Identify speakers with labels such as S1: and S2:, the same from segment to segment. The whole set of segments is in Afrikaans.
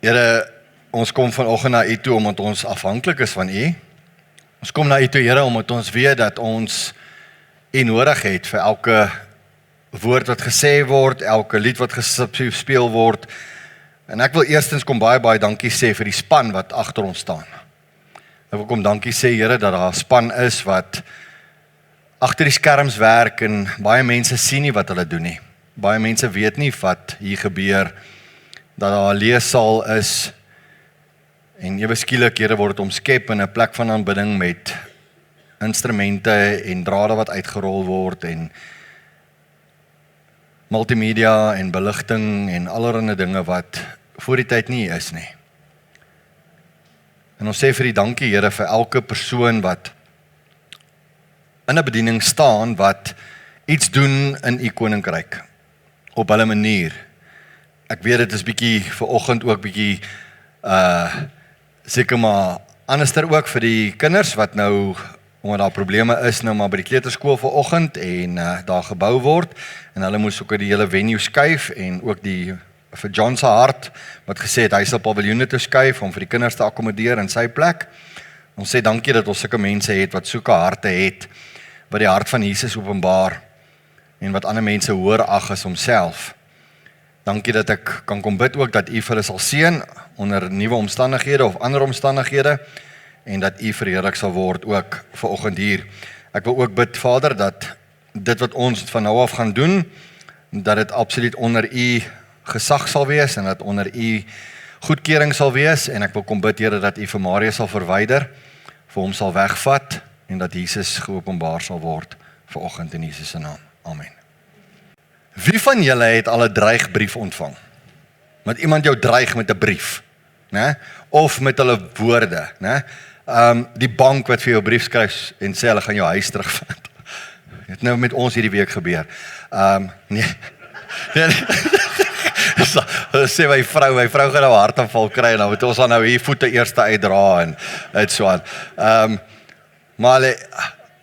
S1: Here, ons kom vanoggend na U toe omdat ons afhanklik is van U. Ons kom na U toe, Here, omdat ons weet dat ons U nodig het vir elke woord wat gesê word, elke lied wat gespeel word. En ek wil eerstens kom baie dankie sê vir die span wat agter ons staan. Ek wil kom dankie sê, Here, dat daar 'n span is wat agter die skerms werk en baie mense sien nie wat hulle doen nie. Baie mense weet nie wat hier gebeur, dat daar 'n leessaal is en ewe skielik, Here, word dit omskep in 'n plek van aanbidding met instrumente en drade wat uitgerol word en multimedia en beligting en allerlei dinge wat voor die tyd nie is nie. En ons sê vir die dankie, Here, vir elke persoon wat in 'n bediening staan, wat iets doen in U koninkryk, op hulle manier. Ek weet dit is bietjie vanoggend ook bietjie seker maar anderster ook vir die kinders wat nou, omdat daar probleme is nou maar by die kleuterskool vanoggend en daar gebou word en hulle moes ook die hele venue skuif en ook vir John se hart wat gesê het hy sal paviljoene toe skuif om vir die kinders te akkommodeer in sy plek. Ons sê dankie dat ons sulke mense het wat soeke harte het wat die hart van Jesus openbaar en wat ander mense hoër ag as homself. Dankie dat ek kan kom bid ook dat U vir hulle sal seën onder nuwe omstandighede of ander omstandighede en dat U verheerlik sal word ook vanoggend hier. Ek wil ook bid, Vader, dat dit wat ons van nou af gaan doen, dat dit absoluut onder U gesag sal wees en dat onder U goedkeuring sal wees en ek wil kom bid, Here, dat U vir Maria sal verwyder, vir hom sal wegvat en dat Jesus geopenbaar sal word vanoggend in Jesus se naam. Amen. Wie van julle het al 'n dreigbrief ontvang? Want iemand jou dreig met 'n brief, né? Of met hulle woorde, né? Die bank wat vir jou 'n brief skryf en sê hulle gaan jou huis terugvat. Het nou met ons hierdie week gebeur. Nee. Sê my vrou gaan nou hartaanval kry en dan moet ons nou hier voete eers uitdra en so aan. Maar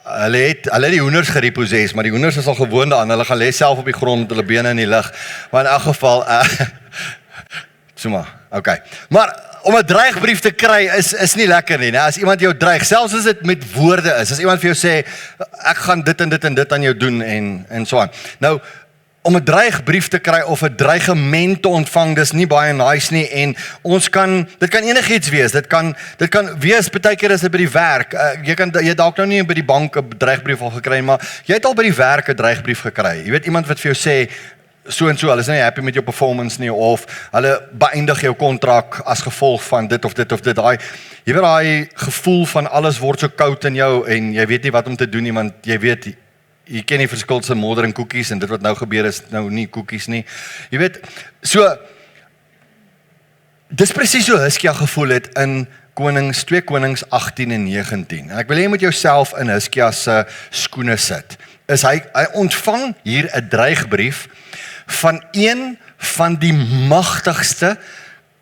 S1: hulle het die hoenders gerepossess, maar die hoenders is al gewoond aan, hulle gaan lê self op die grond, hulle bene in die lug. Maar in elk geval, okay. Maar om 'n dreigbrief te kry is nie lekker nie, né? As iemand jou dreig, selfs as dit met woorde is, as iemand vir jou sê, ek gaan dit en dit en dit aan jou doen en so aan. Nou, om 'n dreigbrief te kry of 'n dreigement te ontvang, dis nie baie nice nie en dit kan enigiets wees, dit kan wees, partykeer is dit by die werk, jy dalk nou nie by die bank 'n dreigbrief al gekry, maar jy het al by die werk 'n dreigbrief gekry, jy weet iemand wat vir jou sê, so en so, hulle is nie happy met jou performance nie, of hulle beëindig jou kontrak as gevolg van dit of dit, jy weet daai gevoel van alles word so koud in jou en jy weet nie wat om te doen nie, want jy weet, jy ken die verskil tussen modder en koekies en dit wat nou gebeur is nou nie koekies nie. Jy weet, so dis presies so Hizkia gevoel het in 2 Konings 18 en 19. En ek wil jy met jouself in Hizkia se skoene sit. Hy ontvang hier 'n dreigbrief van een van die magtigste,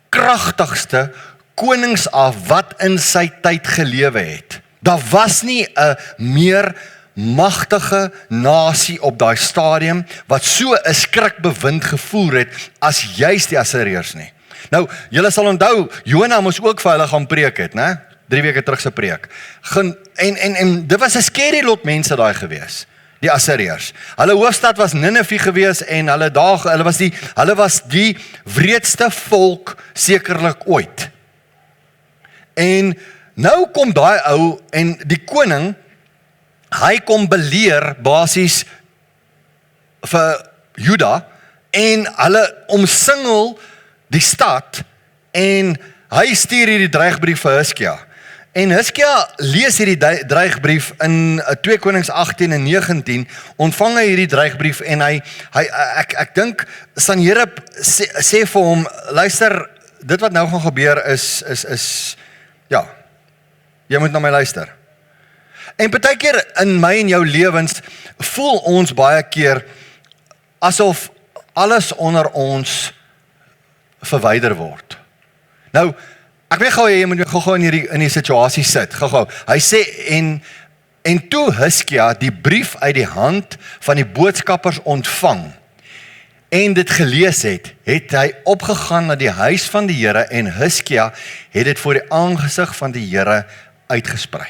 S1: kragtigste konings af wat in sy tyd gelewe het. Daar was nie 'n meer magtige nasie op daai stadium wat so 'n skrikbewind gevoer het as juis die Assiriërs nie. Nou, julle sal onthou, Jona moes ook vir hulle gaan preek het, né? 3 weke terug se preek. En dit was 'n scary lot mense daai gewees, die Assiriërs. Hulle hoofstad was Ninive gewees en hulle was die wreedste volk sekerlik ooit. En nou kom daai ou en die koning, hy kom beleer basies vir Juda en hulle omsingel die stad en hy stuur hierdie dreigbrief vir Hizkia. En Hizkia lees hierdie dreigbrief in 2 Konings 18 en 19, ontvang hy hierdie dreigbrief en ek dink Sanherib sê vir hom, luister, dit wat nou gaan gebeur is ja, jy moet na my luister. En partykeer in my en jou lewens voel ons baie keer asof alles onder ons verwyder word. Nou, ek weet gou jy moet gou in die situasie sit, gou. Hy sê en toe Hizkia die brief uit die hand van die boodskappers ontvang en dit gelees het, het hy opgegaan na die huis van die Here en Hizkia het dit voor die aangesig van die Here uitgesprei.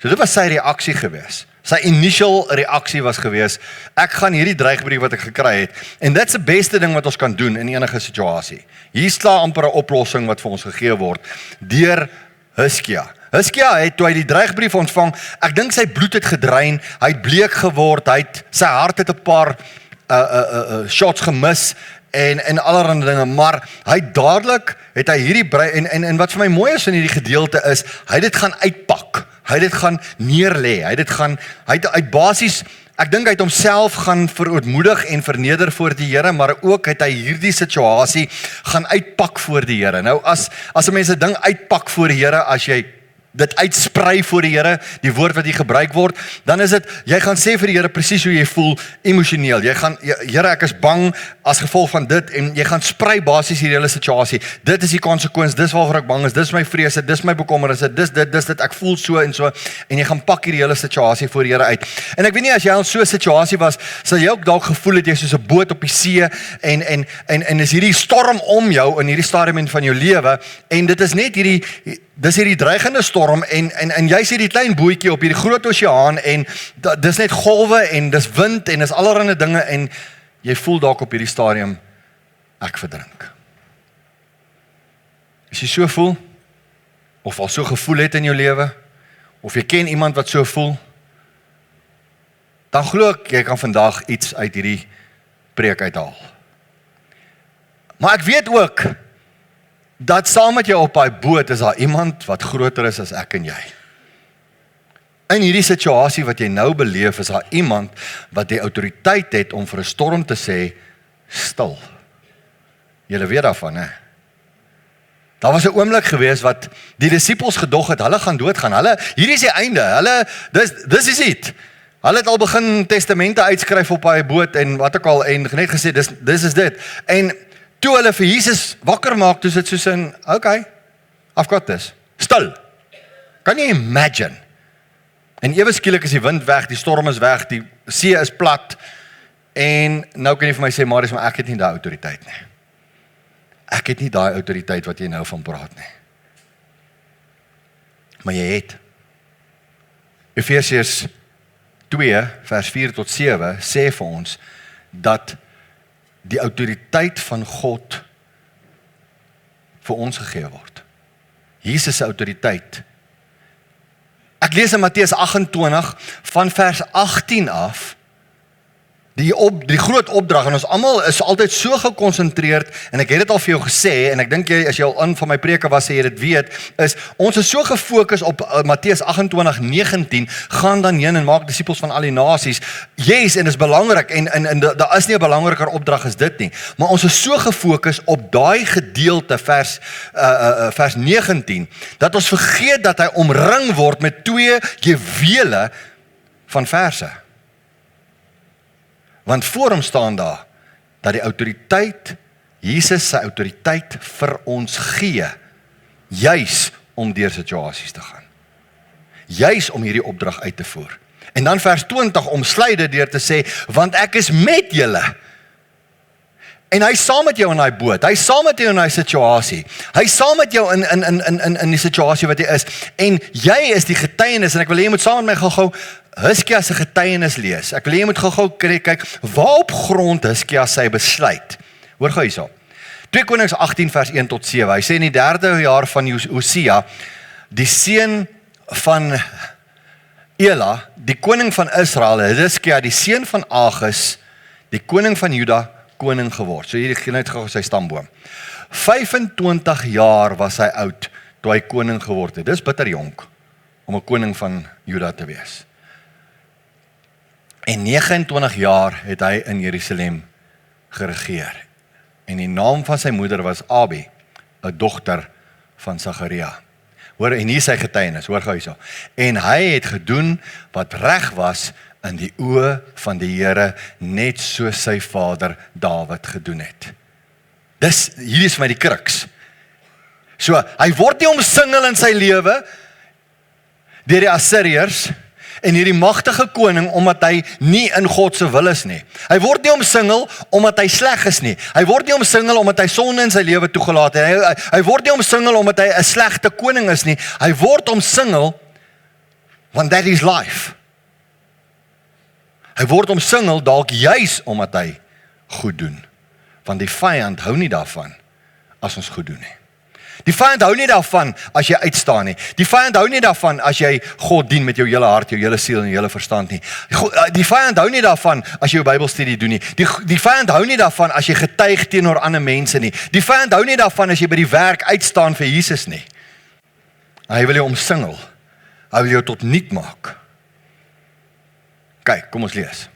S1: So dit was sy reaksie gewees. Sy initial reaksie was gewees, ek gaan hierdie dreigbrief wat ek gekry het, en dit is die beste ding wat ons kan doen in enige situasie. Hier staan amper 'n oplossing wat vir ons gegee word, deur Hizkia. Hizkia het, toe hy die dreigbrief ontvang, ek dink sy bloed het gedrein, hy het bleek geword, sy hart het 'n paar shots gemis, en allerhande dinge, maar hy dadelik het hy hierdie en wat vir my mooi is in hierdie gedeelte is, hy het dit gaan uitpak, hy het dit gaan neerlê, hy het basies, ek dink hy het homself gaan verootmoedig en verneder voor die Here, maar ook het hy hierdie situasie gaan uitpak voor die Here. Nou as 'n mens 'n ding uitpak voor die Here, as jy dit uitsprei voor die Here, die woord wat hier gebruik word, dan is dit, jy gaan sê vir die Here presies hoe jy voel emosioneel. Jy gaan, Here, ek is bang as gevolg van dit, en jy gaan sprei basies hierdie hele situasie. Dit is die konsekwens, dis waarvoor ek bang is, dis my vrese, dis my bekommernisse, dis dit, ek voel so, en jy gaan pak hierdie hele situasie voor die Here uit. En ek weet nie, as jy al so 'n situasie was, sal jy ook dalk gevoel het jy soos 'n boot op die see, en is hierdie storm om jou in hierdie stadium van jou lewe, en dit is net dis hierdie dreigende storm, en jy sien die klein bootjie op hierdie groot oseaan, en dis net golwe, en dis wind, en dis allerhande dinge, en jy voel dalk op hierdie stadium, ek verdrink. As jy so voel, of al so gevoel het in jou lewe, of jy ken iemand wat so voel, dan glo ek, jy kan vandag iets uit hierdie preek uithaal. Maar ek weet ook, dat saam met jou op daai boot is daar iemand wat groter is as ek en jy. In hierdie situasie wat jy nou beleef, is daar iemand wat die autoriteit het om vir 'n storm te sê, stil. Julle weet daarvan, hè? Daar was 'n oomblik gewees wat die disippels gedog het, hulle gaan doodgaan. Hierdie is die einde. Dis is dit. Hulle het al begin testamente uitskryf op daai boot en wat ook al, en net gesê, dis is dit. En toe hulle vir Jesus wakker maak, toe is dit soos in, okay, I've got this. Stil. Kan jy imagine? En ewe skielik is die wind weg, die storm is weg, die see is plat, en nou kan jy vir my sê, Marius, maar ek het nie daai autoriteit nie. Ek het nie daai autoriteit wat jy nou van praat nie. Maar jy het. Efesiërs 2, vers 4 tot 7, sê vir ons, dat die autoriteit van God vir ons gegee word. Jesus se autoriteit. Ek lees in Matteus 28 van vers 18 af, die groot opdrag, en ons almal is altyd so gekonsentreerd, en ek het dit al vir jou gesê, en ek dink jy, as jy al in van my preke was, sê jy dit weet, is, ons is so gefokus op Matteus 28:19, gaan dan heen en maak disippels van al die nasies. Yes, en is belangrik, en daar is nie 'n belangriker opdrag as dit nie, maar ons is so gefokus op daai gedeelte, vers 19, dat ons vergeet dat hy omring word met 2 juwele van verse. Want voor hom staan daar, dat die autoriteit, Jesus se autoriteit vir ons gee, juis om deur situasies te gaan. Juis om hierdie opdrag uit te voer. En dan vers 20 omsluit dit deur te sê, want ek is met julle. En hy is saam met jou in daai boot, hy is saam met jou in daai situasie, hy is saam met jou in die situasie wat jy is, en jy is die getuienis, en ek wil hê jy moet saam met my gou Hizkia se getuienis lees. Ek wil hê jy moet gou kyk, waarop grond Hizkia sy besluit. Hoor gou hierso. 2 Konings 18 vers 1 tot 7, hy sê in die 3de jaar van Josia, die seun van Ela, die koning van Israel, Hizkia, die seun van Agis, die koning van Juda, koning geword. So hier net gou sy stamboom. 25 jaar was hy oud, toe hy koning geword het. Dis bitter jonk, om 'n koning van Juda te wees. En 29 jaar het hy in Jerusalem geregeer. En die naam van sy moeder was Abi, 'n dogter van Sagaria. Hoor, en hier sy getuienis, hoor gou hierso. En hy het gedoen wat reg was in die oë van die Here, net soos sy vader Dawid gedoen het. Hierdie is vir my die kruks. So, hy word nie omsingel in sy lewe deur die Assiriërs, En hierdie magtige koning, omdat hy nie in God se wil is nie. Hy word nie omsingel omdat hy sleg is nie. Hy word nie omsingel omdat hy sonde in sy lewe toegelaat het. Hy word nie omsingel omdat hy 'n slegte koning is nie. Hy word omsingel want that is life. Hy word omsingel dalk juis omdat hy goed doen. Want die vyand hou nie daarvan as ons goed doen nie. Die vyand hou nie daarvan as jy uitstaan nie. Die vyand hou nie daarvan as jy God dien met jou hele hart, jou hele siel en jou hele verstand nie. Die vyand hou nie daarvan as jy jou Bybelstudie doen nie. Die vyand hou nie daarvan as jy getuig teenoor ander mense nie. Die vyand hou nie daarvan as jy by die werk uitstaan vir Jesus nie. Hy wil jou omsingel. Hy wil jou tot niet maak. Kyk, kom ons lees.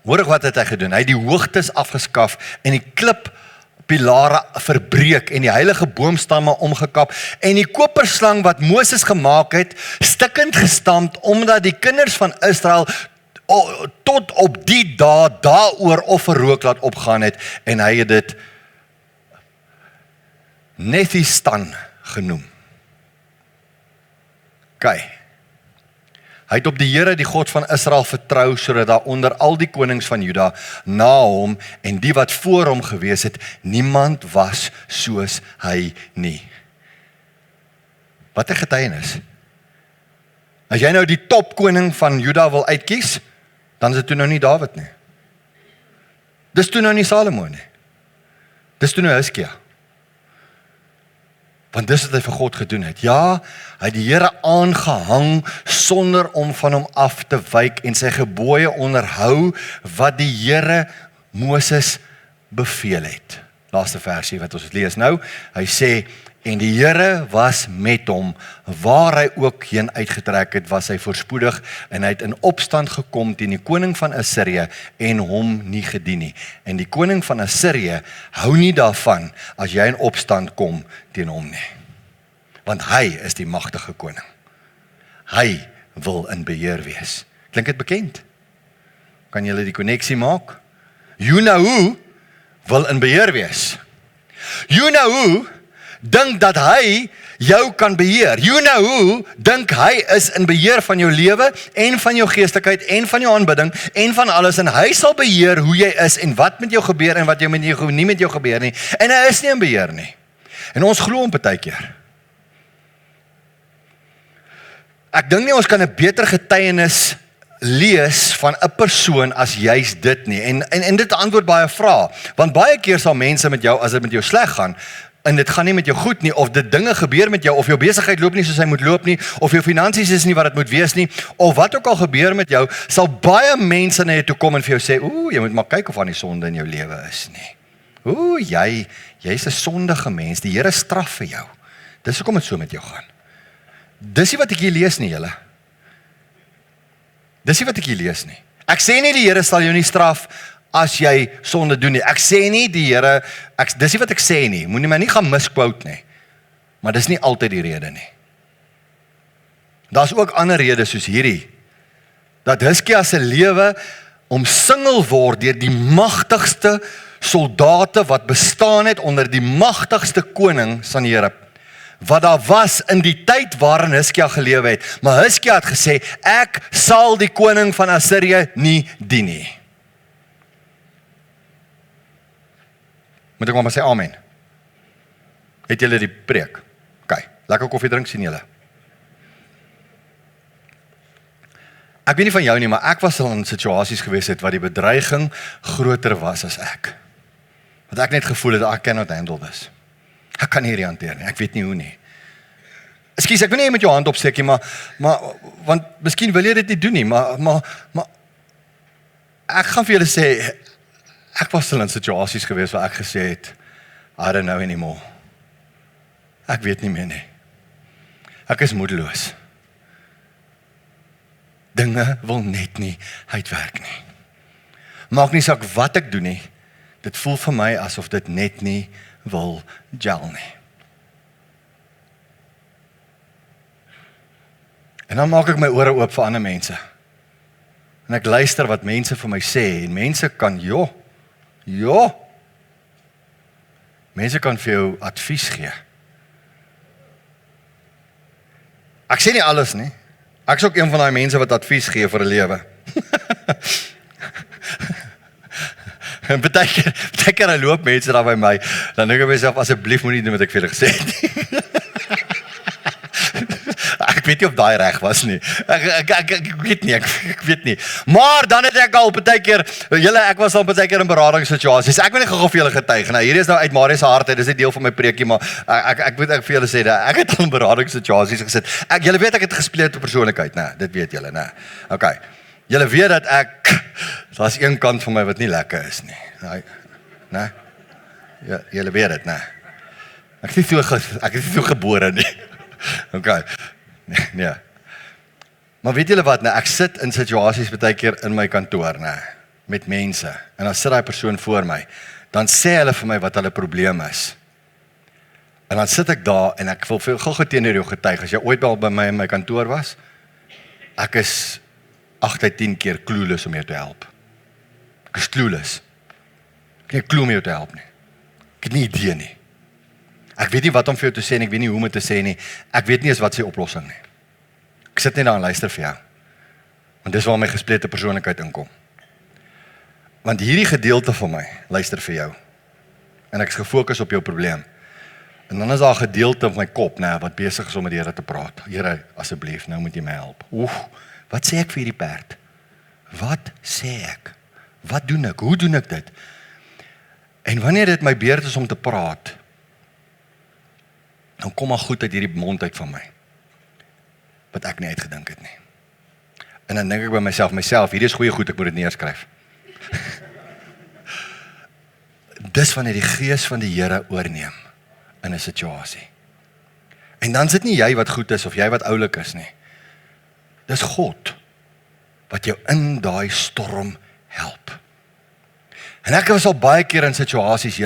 S1: Hoor wat het hy gedoen? Hy het die hoogtes afgeskaf en die klippilare verbreek en die heilige boomstamme omgekap en die koperslang wat Moses gemaak het, stikkend gestamp omdat die kinders van Israel tot op die dag daaroor offerrook laat opgaan het en hy het dit Nethistan genoem. Kyk. Hy het op die Here, die God van Israel vertrou, sodat daar onder al die konings van Juda na hom en die wat voor hom gewees het, niemand was soos hy nie. Wat 'n getuienis. As jy nou die topkoning van Juda wil uitkies, dan is dit toe nou nie Dawid nie. Dis toe nou nie Salomo nie. Dis toe nou Hiskia. Want dis wat hy vir God gedoen het. Ja, hy het die Here aangehang sonder om van hom af te wyk en sy gebooie onderhou wat die Here Moses beveel het. Laaste versie wat ons lees nou. Hy sê, en die Here was met hom, waar hy ook heen uitgetrek het, was hy voorspoedig en hy het in opstand gekom teen die koning van Assirië en hom nie gedien nie. En die koning van Assirië hou nie daarvan as jy in opstand kom teen hom nie. Want hy is die magtige koning. Hy wil in beheer wees. Klink dit bekend? Kan julle die koneksie maak? Junahu wil in beheer wees. Junahu dink dat hy jou kan beheer. Junahu dink hy is in beheer van jou lewe en van jou geestelikheid en van jou aanbidding en van alles en hy sal beheer hoe jy is en wat met jou gebeur en wat jou nie met jou gebeur nie. En hy is nie in beheer nie. En ons glo hom partykeer. Ek dink nie ons kan 'n beter getuienis lees van 'n persoon as juis dit nie. En dit antwoord baie vrae. Want baie keer sal mense met jou, as dit met jou sleg gaan, en dit gaan nie met jou goed nie, of dit dinge gebeur met jou, of jou besigheid loop nie soos hy moet loop nie, of jou finansies is nie wat dit moet wees nie, of wat ook al gebeur met jou, sal baie mense na jou toe kom en vir jou sê, jy moet maar kyk of aan die sonde in jou lewe is nie. Jy's 'n sondige mens, die Here straf vir jou. Dis hoekom dit so met jou gaan. Dis nie wat ek hier lees nie, julle. Dis nie wat ek hier lees nie. Ek sê nie die Here sal jou nie straf as jy sonde doen nie. Ek sê nie die Here, dis nie wat ek sê nie. Moenie my nie gaan misquote nie. Maar dis nie altyd die rede nie. Daar's ook ander redes soos hierdie. Dat Hiskia se lewe omsingel word deur die magtigste soldate wat bestaan het onder die magtigste koning Sanherib. Wat daar was in die tyd waarin Hiskia gelewe het. Maar Hiskia het gesê, ek sal die koning van Assirië nie dien nie. Moet ek maar sê amen. Het julle die preek? OK, lekker koffie drink sien julle. Ek weet nie van jou nie, maar ek was al in situasies gewees het waar die bedreiging groter was as ek. Want ek net gevoel het, ek cannot handle this. Ek kan hierdie hanteer nie, ek weet nie hoe nie. Ekskuus, ek wil nie met jou hand opsteek nie, maar want miskien wil jy dit nie doen nie, maar ek gaan vir julle sê, ek was al in situasies gewees waar ek gesê het, I don't know anymore. Ek weet nie meer nie. Ek is moedeloos. Dinge wil net nie uitwerk nie. Maak nie saak wat ek doen nie, dit voel vir my asof dit net nie wil gel nie. En dan maak ek my ore oop vir ander mense. En ek luister wat mense vir my sê, en mense kan, mense kan vir jou advies gee. Ek sê nie alles nie, Ek is ook een van die mense wat advies gee vir 'n lewe. En baie keer loop mense daar by my, dan dink ek myself, asseblief moenie doen wat ek vir julle gesê het nie. Ek weet nie of daai reg was nie. Ek weet nie, ek weet nie. Maar dan het ek al baie keer, ek was al baie keer in beradingssituasies. Ek wil nie gou vir julle getuig. Nou hierdie is nou uit Marius se hart uit, dis 'n deel van my preekie, maar ek moet vir julle sê dat ek het al in beradingssituasies gesit. Julle weet ek het gesplete persoonlikheid, né? Dit weet julle, né? Okay. Julle weet dat daar's een kant van my wat nie lekker is nie. Né? Julle weet dit, né? Ek is nie so gebore nie. Okay. Nee. Maar weet julle wat, ek sit in situasies baie keer in my kantoor, met mense, en dan sit daai persoon voor my, dan sê hulle vir my wat hulle probleem is. En dan sit ek daar, en ek wil gou teenoor jou getuig, as jy ooit by my in my kantoor was, ek is 8 uit 10 keer clueless om jou te help. Ek is clueless. Ek het nie 'n clue om jou te help nie. Ek het nie idee nie. Ek weet nie wat om vir jou te sê en ek weet nie hoe om dit te sê nie. Ek weet nie eens wat se oplossing nie. Ek sit net daar en luister vir jou. Want dis waar my gesplete persoonlikheid inkom. Want hierdie gedeelte van my luister vir jou. En ek is gefokus op jou probleem. En dan is daar 'n gedeelte in my kop, wat besig is om met die Here te praat. Here, asseblief, nou moet jy my help. Wat sê ek vir hierdie perd? Wat sê ek? Wat doen ek? Hoe doen ek dit? En wanneer dit my beurt is om te praat, dan kom maar goed uit hierdie mond uit van my, wat ek nie uitgedink het nie. En dan dink ek by myself, hierdie is goeie goed, ek moet dit neerskryf. Dis wanneer die gees van die Here oorneem in 'n situasie. En dan is dit nie jy wat goed is, of jy wat oulik is nie. Dis God, wat jou in daai storm help. En ek was al baie keer in situasies,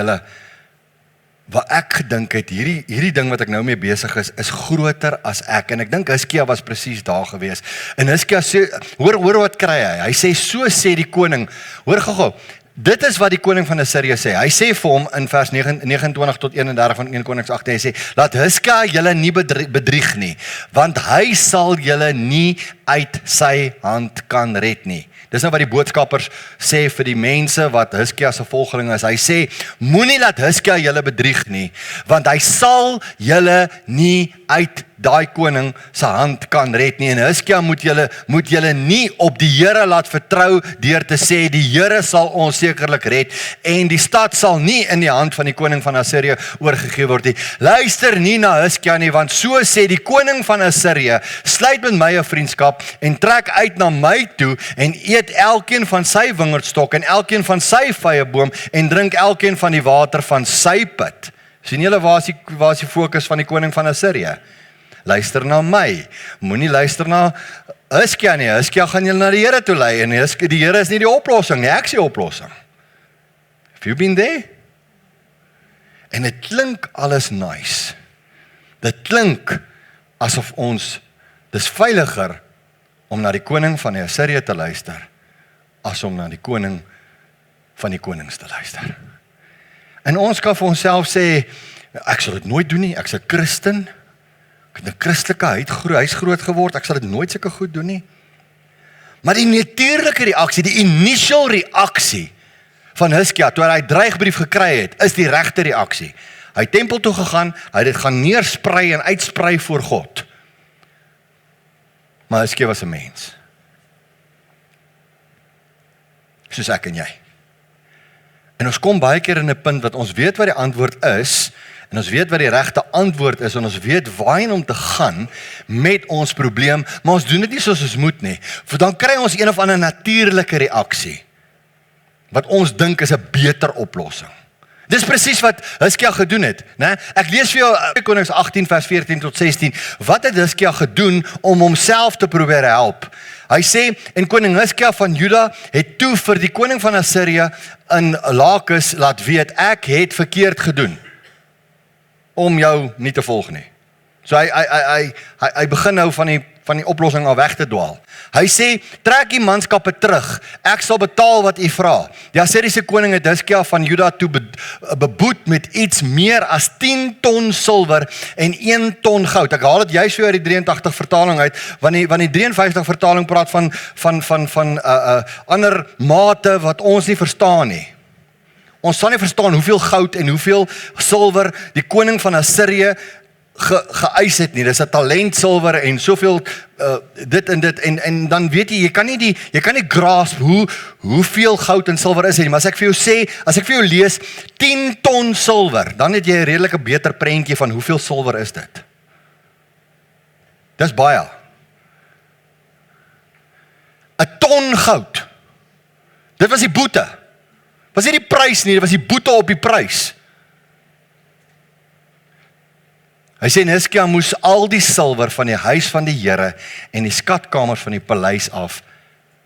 S1: waar ek gedink het, hierdie ding wat ek nou mee besig is groter as ek. En ek dink Hiskia was presies daar gewees. En Hiskia sê, hoor wat kry hy? Hy sê, so sê die koning, hoor gou, dit is wat die koning van Assirië sê. Hy sê vir hom in vers 29 tot 31 van 1 Konings 8, hy sê, laat Hiskia julle nie bedrieg nie, want hy sal julle nie uit sy hand kan red nie. Dis nou wat die boodskappers sê vir die mense wat Hiskia se volgelinge is. Hy sê, moenie laat Hiskia julle bedrieg nie, want hy sal julle nie uit daai koning se hand kan red nie. En Hiskia moet julle nie op die Here laat vertrou deur te sê, die Here sal ons sekerlik red, en die stad sal nie in die hand van die koning van Assirië oorgegee word nie. Luister nie na Hiskia nie, want so sê die koning van Assirië, sluit met my 'n vriendskap, en trek uit na my toe, en eet elkeen van sy wingerdstok, en elkeen van sy vyeboom, en drink elkeen van die water van sy put. Sien julle waar is die fokus van die koning van Assirië? Luister na my, moenie luister na Hiskia nie. Hiskia gaan julle na die Here toe lei, en die Here is nie die oplossing nie, ek is die oplossing. Have you been there? En dit klink alles nice. Dit klink asof dis veiliger om na die koning van die Assirië te luister, as om na die koning van die konings te luister. En ons kan vir onsself sê, ek sal dit nooit doen nie, ek is 'n Christen, ek het 'n Christelike huis groot geword, ek sal dit nooit sulke goed doen nie. Maar die natuurlike reaksie, die initial reaksie van Hiskia, toe hy dreigbrief gekry het, is die regte reaksie. Hy het tempel toe gegaan, hy het dit gaan neersprei en uitsprei voor God. Maar Hiskia was 'n mens. Soos ek en jy. En ons kom baie keer in 'n punt wat ons weet wat die antwoord is, en ons weet wat die regte antwoord is, en ons weet waarheen om te gaan met ons probleem, maar ons doen dit nie soos ons moet nie. Want dan kry ons een of ander natuurlike reaksie, wat ons dink is 'n beter oplossing. Dis presies wat Hiskia gedoen het, né? Ek lees vir jou 2 Konings 18 vers 14 tot 16. Wat het Hiskia gedoen om homself te probeer help? Hy sê, en koning Hiskia van Juda het toe vir die koning van Assirië in Lakis laat weet, ek het verkeerd gedoen om jou nie te volg nie. So hy begin nou van van die oplossing al weg te dwaal. Hy sê, trek die manskappe terug, ek sal betaal wat u vra. Die Assiriese koning het Hiskia van Juda toe beboet met iets meer as 10 ton silwer en 1 ton goud. Ek haal dit juist weer uit die 83 vertaling uit, want die 53 vertaling praat van ander mate wat ons nie verstaan nie. Ons sal nie verstaan hoeveel goud en hoeveel silwer die koning van Assirië geëis het nie. Dis 'n talent silwer en soveel dit en dan weet jy kan nie grasp hoeveel goud en silwer is nie, maar as ek vir jou lees 10 ton silwer, dan het jy 'n redelike beter prentjie van hoeveel silwer is dit. Dis baie. 'n ton goud. Dit was die boete. Was nie die prys nie, dit was die boete op die prys. Hy sê Hiskia moes al die silwer van die huis van die Here en die skatkamers van die paleis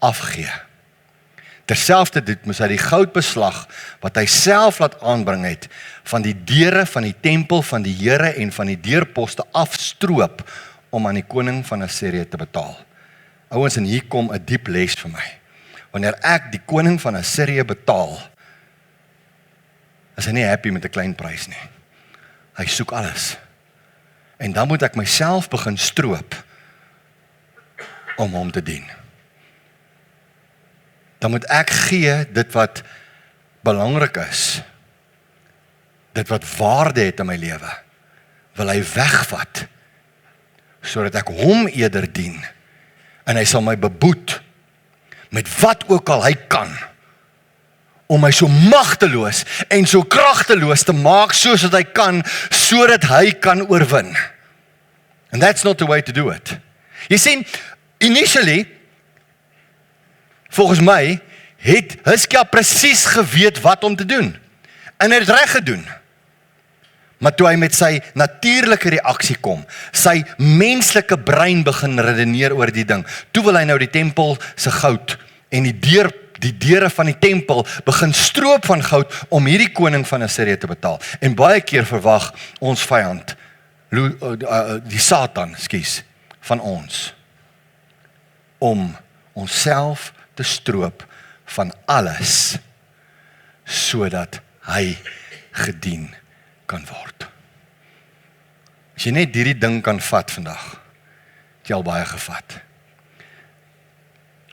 S1: afgee. Terselfdertyd moes hy die goudbeslag wat hy self laat aanbring het van die deure van die tempel van die Here en van die deurposte afstroop om aan die koning van Assirië te betaal. Ouens, en hier kom 'n diep les vir my. Wanneer ek die koning van Assirië betaal, is hy nie happy met 'n klein prys nie. Hy soek alles. En dan moet ek myself begin stroop om hom te dien. Dan moet ek gee dit wat belangrik is. Dit wat waarde het in my lewe. Wil hy wegvat, sodat ek hom eerder dien. En hy sal my beboet, met wat ook al hy kan, om my so magteloos en so kragteloos te maak soos wat hy kan, sodat hy kan oorwin. And that's not the way to do it. Jy sien, initially, volgens my, het Hiskia presies geweet wat om te doen. En hy het reg gedoen. Maar toe hy met sy natuurlike reaksie kom, sy menslike brein begin redeneer oor die ding, toe wil hy nou die tempel se goud en die deure van die tempel begin stroop van goud om hierdie koning van Assirië te betaal. En baie keer verwag ons vyand, die Satan, van ons, om onsself te stroop van alles, sodat hy gedien kan word. As jy net hierdie ding kan vat vandag, het jy al baie gevat.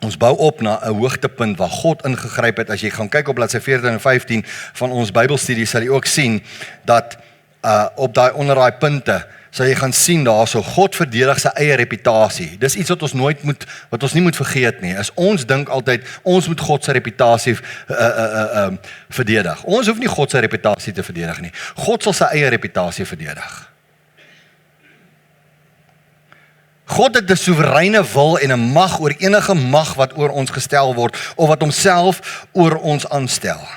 S1: Ons bou op na 'n hoogtepunt waar God ingegryp het. As jy gaan kyk op bladsy 14 en 15 van ons Bybelstudie, sal jy ook sien dat op onder daai punte sal jy gaan sien daarso God verdedig sy eie reputasie. Dis iets wat ons nie moet vergeet nie. As ons dink altyd ons moet God se reputasie verdedig. Ons hoef nie God se reputasie te verdedig nie. God sal sy eie reputasie verdedig. God het 'n soewereine wil en 'n mag oor enige mag wat oor ons gestel word, of wat homself oor ons aanstel.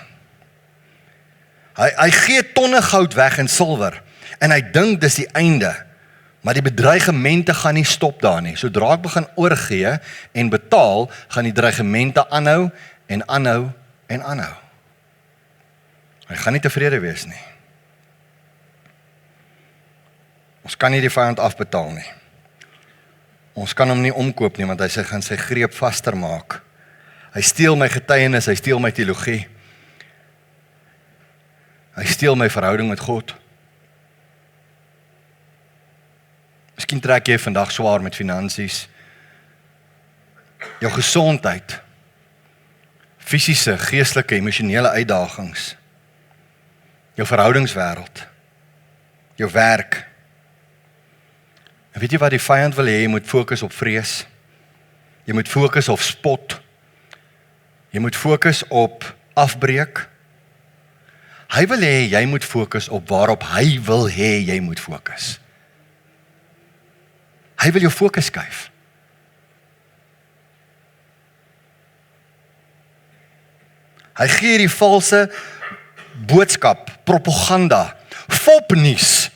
S1: Hy gee tonne goud weg en silwer, en hy dink dis die einde, maar die bedreigemente gaan nie stop daar nie. Sodra ek begin oorgee en betaal, gaan die dreigemente aanhou en aanhou en aanhou. Hy gaan nie tevrede wees nie. Ons kan nie die vyand afbetaal nie. Ons kan hom nie omkoop nie, want hy gaan sy greep vaster maak. Hy steel my getuienis, hy steel my teologie. Hy steel my verhouding met God. Miskien trek jy vandag swaar met finansies. Jou gesondheid, fisiese, geestelike, emosionele uitdagings. Jou verhoudingswêreld. Jou werk. En weet jy wat die vyand wil hê? Jy moet fokus op vrees. Jy moet fokus op spot. Jy moet fokus op afbreek. Hy wil hê jy moet fokus op waarop hy wil hê jy moet fokus. Hy wil jou fokus skuif. Hy gee die valse boodskap, propaganda, fopnuus.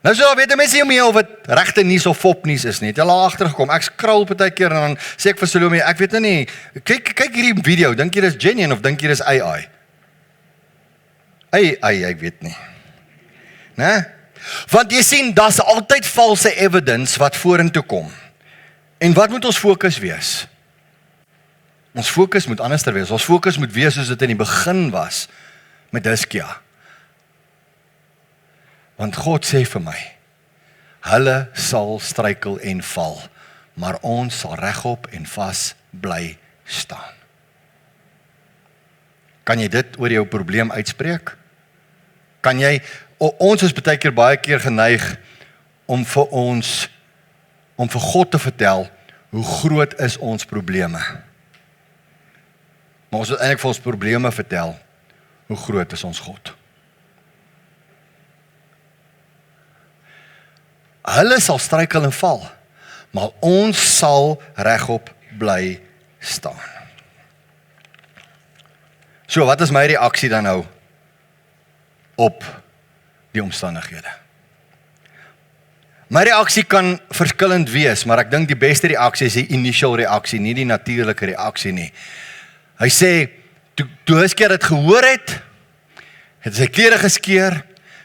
S1: Nou so, weet mense nie meer of dit regte nuus of fopnuus is nie. Het hulle agtergekom. Ek skrol partykeer en dan sê ek vir Salome, ek weet nou nie, kyk hierdie video, dink jy dis genuine of dink jy dis AI? Ek weet nie. Né? Want jy sien, daar's altyd valse evidence wat vorentoe kom. En wat moet ons fokus wees? Ons fokus moet anderster wees. Ons fokus moet wees soos dit in die begin was met Hizkia. Want God sê vir my, hulle sal struikel en val, maar ons sal regop en vas bly staan. Kan jy dit oor jou probleem uitspreek? Kan jy, ons is baie keer geneig om vir God te vertel, hoe groot is ons probleme. Maar ons moet eintlik vir ons probleme vertel, hoe groot is ons God. Hulle sal struikel en val, maar ons sal regop bly staan. So, wat is my reaksie dan nou op die omstandighede? My reaksie kan verskillend wees, maar ek dink die beste reaksie is die initial reaksie, nie die natuurlike reaksie nie. Hy sê, toe Hizkia dit gehoor het sy klere geskeur,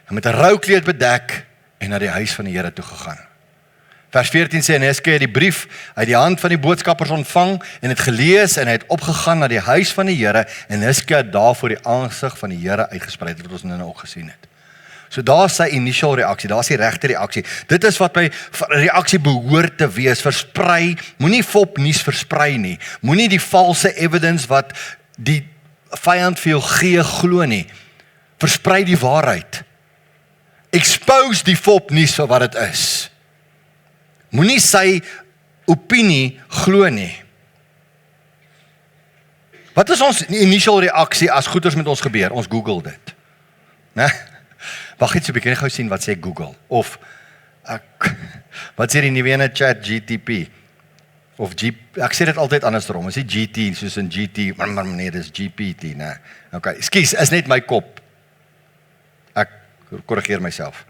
S1: en met 'n roukleed bedek, en na die huis van die Here toe gegaan. Vers 14 sê, en Hizkia het die brief uit die hand van die boodskappers ontvang, en het gelees, en hy het opgegaan na die huis van die Here, en Hizkia het daar voor die aangesig van die Here uitgesprei, wat ons nou ook gesien het. So daar is sy initial reaksie, daar is die regte reaksie. Dit is wat my reaksie behoort te wees, versprei, moenie fopnuus versprei nie, moenie die valse evidence wat die vyand vir jou gee glo nie, versprei die waarheid. Expose die fopnuus vir wat dit is. Moenie sy opinie glo nie. Wat is ons initial reaksie as goeders met ons gebeur? Ons Google dit. Né? Wag net so 'n bietjie, gou sien wat sê Google. Of wat sê die nuwe ene ChatGPT? Of ek sê dit altyd andersom. Is nie GT soos in GT, maar nee, dis GPT, né? Okay, ekskuus, is net my kop. Ek korrigeer myself.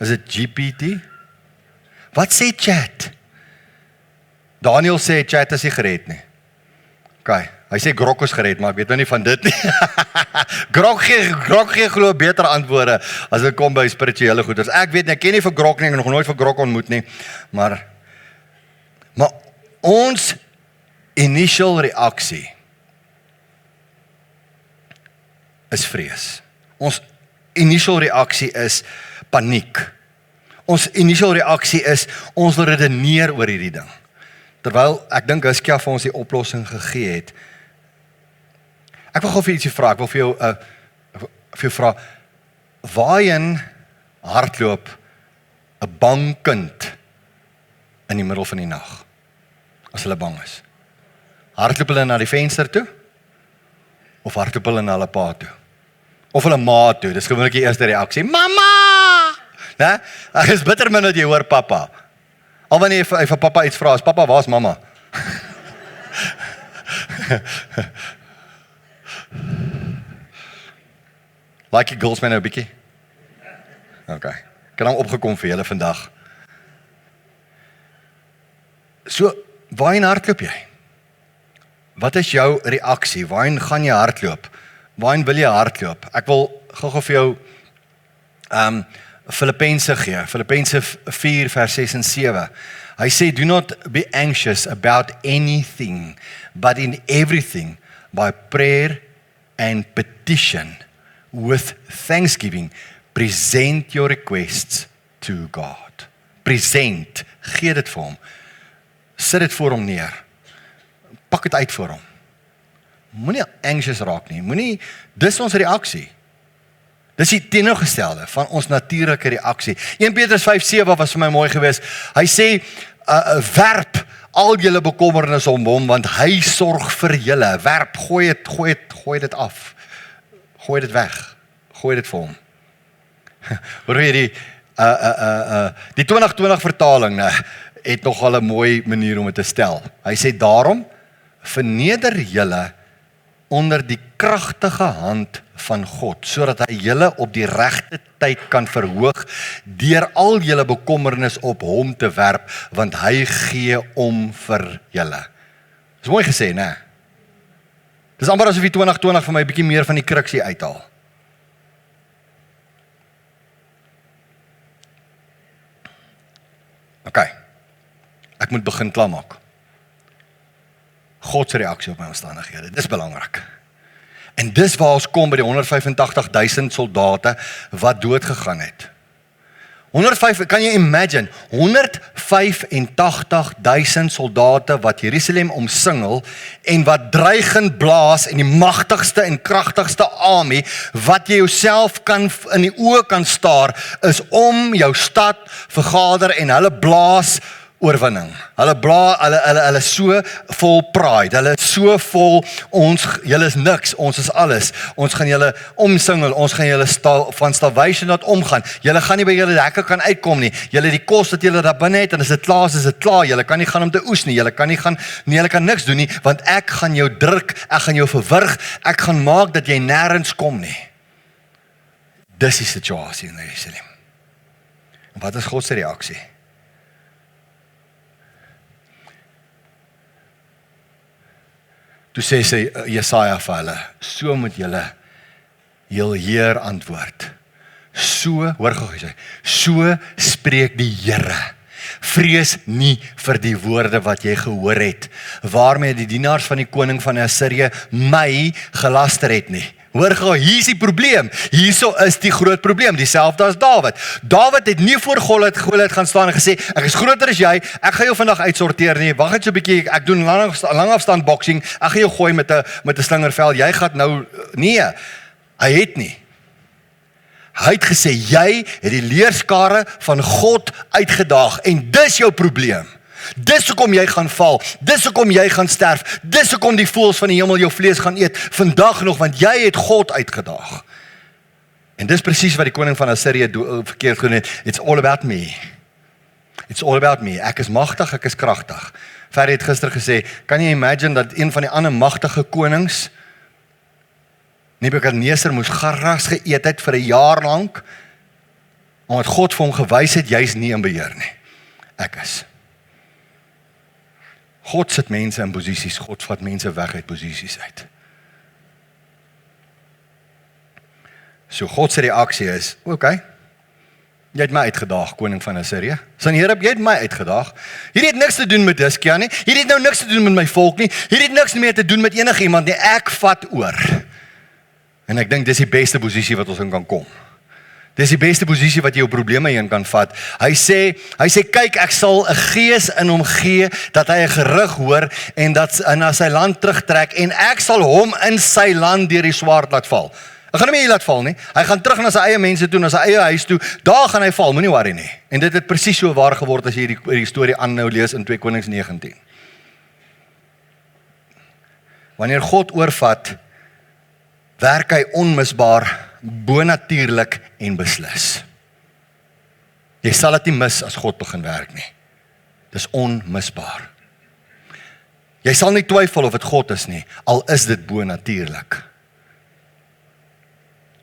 S1: Is dit GPT? Wat sê chat? Daniel sê chat is nie gered nie. Okay, hy sê Grok is gered, maar ek weet nou nie van dit nie. Grok gee glo beter antwoorde as dit kom by spirituele goeders. Ek weet nie, ek ken nie vir Grok nie, ek het nog nooit vir Grok ontmoet nie, maar ons initial reaksie is vrees. Ons initial reaksie is paniek. Ons initial reaksie is, ons wil redeneer oor hierdie ding. Terwyl ek dink Hizkia vir ons die oplossing gegee het. Ek wil gou vir ietsie vra, ek wil vir jou vra, waarheen hardloop 'n bang kind in die middel van die nag, as hulle bang is? Hardloop hulle na die venster toe? Of hardloop hulle na hulle pa toe? Of hulle ma toe? Dis gewoonlik die eerste reaksie, mama! Né? Ek is bitter min dat jy hoor papa. Al wanneer jy vir papa iets vra, is papa, waar's mamma? Like die girls my nou 'n bietjie? Okay. Ek het hom opgekom vir julle vandag. So, waarheen hardloop jy? Wat is jou reaksie? Waarheen gaan jy hardloop? Waarheen wil jy hardloop? Ek wil gou vir jou Filippense gee, Filippense 4 vers 6 en 7. Hy sê, do not be anxious about anything, but in everything, by prayer and petition, with thanksgiving, present your requests to God. Present, gee dit vir hom. Sit dit voor hom neer. Pak dit uit voor hom. Moenie anxious raak nie, moenie, dis ons reaksie. Dis die teenoorgestelde van ons natuurlike reaksie. 1 Petrus 5:7 was vir my mooi geweest. Hy sê, werp al julle bekommernisse om hom, want hy sorg vir julle. Werp, gooi dit af. Gooi dit weg. Gooi dit vir hom. Hoor jy die 2020 vertaling, het nogal 'n mooi manier om dit te stel. Hy sê, daarom, verneder julle onder die kragtige hand van God, sodat hy julle op die regte tyd kan verhoog, deur al julle bekommernis op hom te werp, want hy gee om vir julle. Dis mooi gesê, né? Dis amper asof die 2020 vir my 'n bietjie meer van die kruksie uithaal. ek moet begin klaarmaak. God se reaksie op my omstandighede, dis belangrik. En dis waar ons kom by die 185.000 soldate wat dood gegaan het. 105, kan jy imagine, 185.000 soldate wat Jerusalem omsingel en wat dreigend blaas en die magtigste en kragtigste army wat jy jouself kan in die oë kan staar is om jou stad vergader en hulle blaas oorwinning. Hulle is so vol pride, hulle is so vol, julle is niks, ons is alles, ons gaan julle omsingel, ons gaan julle van starvation laat omgaan, julle gaan nie by julle hekke kan uitkom nie, julle die kos wat julle daar binne het, en as dit klaar is dit klaar, julle kan nie gaan om te oes nie, julle kan niks doen nie, want ek gaan jou druk, ek gaan jou verwrig, ek gaan maak dat jy nêrens kom nie. Dis die situasie in Jerusalem. En wat is God se reaksie? Toe sê Jesaja vir hulle, so moet julle heel Heer antwoord. So, hoor gou gesê, so spreek die Here. Vrees nie vir die woorde wat jy gehoor het, waarmee die dienaars van die koning van Assirië my gelaster het nie. Hoor gou, hier is die probleem. Hierso is die groot probleem, dieselfde as Dawid. Dawid het nie voor Goliat gaan staan en gesê, ek is groter as jy, ek gaan jou vandag uitsorteer nie, wag net so 'n bietjie, ek doen langafstand boksing, ek gaan jou gooi met 'n slingervel, jy gaan nou, nee, hy het nie. Hy het gesê, jy het die leerskare van God uitgedaag, en dis jou probleem. Dis hoekom jy gaan val, dis hoekom jy gaan sterf, dis hoekom die voëls van die hemel jou vlees gaan eet, vandag nog, want jy het God uitgedaag. En dis presies wat die koning van Assirië verkeerd gedoen het, it's all about me. It's all about me, ek is magtig, ek is kragtig. Ferry het gister gesê, kan jy imagine dat een van die ander magtige konings, Nebukadneser moes gras geëet het vir 'n jaar lank, omdat God vir hom gewys het, jy is nie in beheer nie. Ek is. God sit mense in posisies, God vat mense weg uit posisies uit. So God se reaksie is, okay, jy het my uitgedaag, koning van Assirië. San Here, jy het my uitgedaag. Hierdie het niks te doen met Hizkia nie, hierdie het nou niks te doen met my volk nie, hierdie het niks meer te doen met enige iemand nie, ek vat oor. En ek dink dis die beste posisie wat ons in kan kom. Dis die beste posisie wat jy jou probleme in kan vat. Hy sê kyk, ek sal 'n gees in hom gee, dat hy 'n gerug hoor, en na sy land terugtrek, en ek sal hom in sy land deur die swaard laat val. Ek gaan hom nie hier laat val nie, hy gaan terug na sy eie mense toe, na sy eie huis toe, daar gaan hy val, moenie worry nie. En dit het presies so waar geword as jy die storie aanhou lees in 2 Konings 19. Wanneer God oorvat, werk hy onmisbaar, bonatuurlik en beslis. Jy sal dit nie mis as God begin werk nie. Dis onmisbaar. Jy sal nie twyfel of dit God is nie, al is dit bonatuurlik.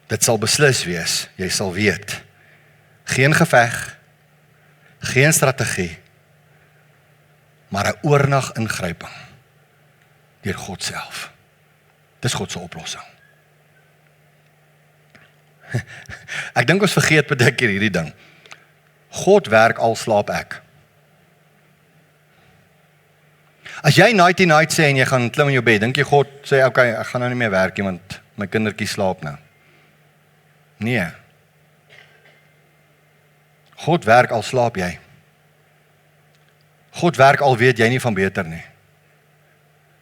S1: Dit sal beslis wees, jy sal weet. Geen geveg, geen strategie, maar 'n oornag ingryping deur God self. Dis God se oplossing. Ek dink ons vergeet baie keer hierdie ding. God werk al slaap ek. As jy nighty night sê en jy gaan klim in jou bed, dink jy God sê, okay, ek gaan nou nie meer werk nie, want my kindertjie slaap nou. Nee. God werk al slaap jy. God werk al weet jy nie van beter nie.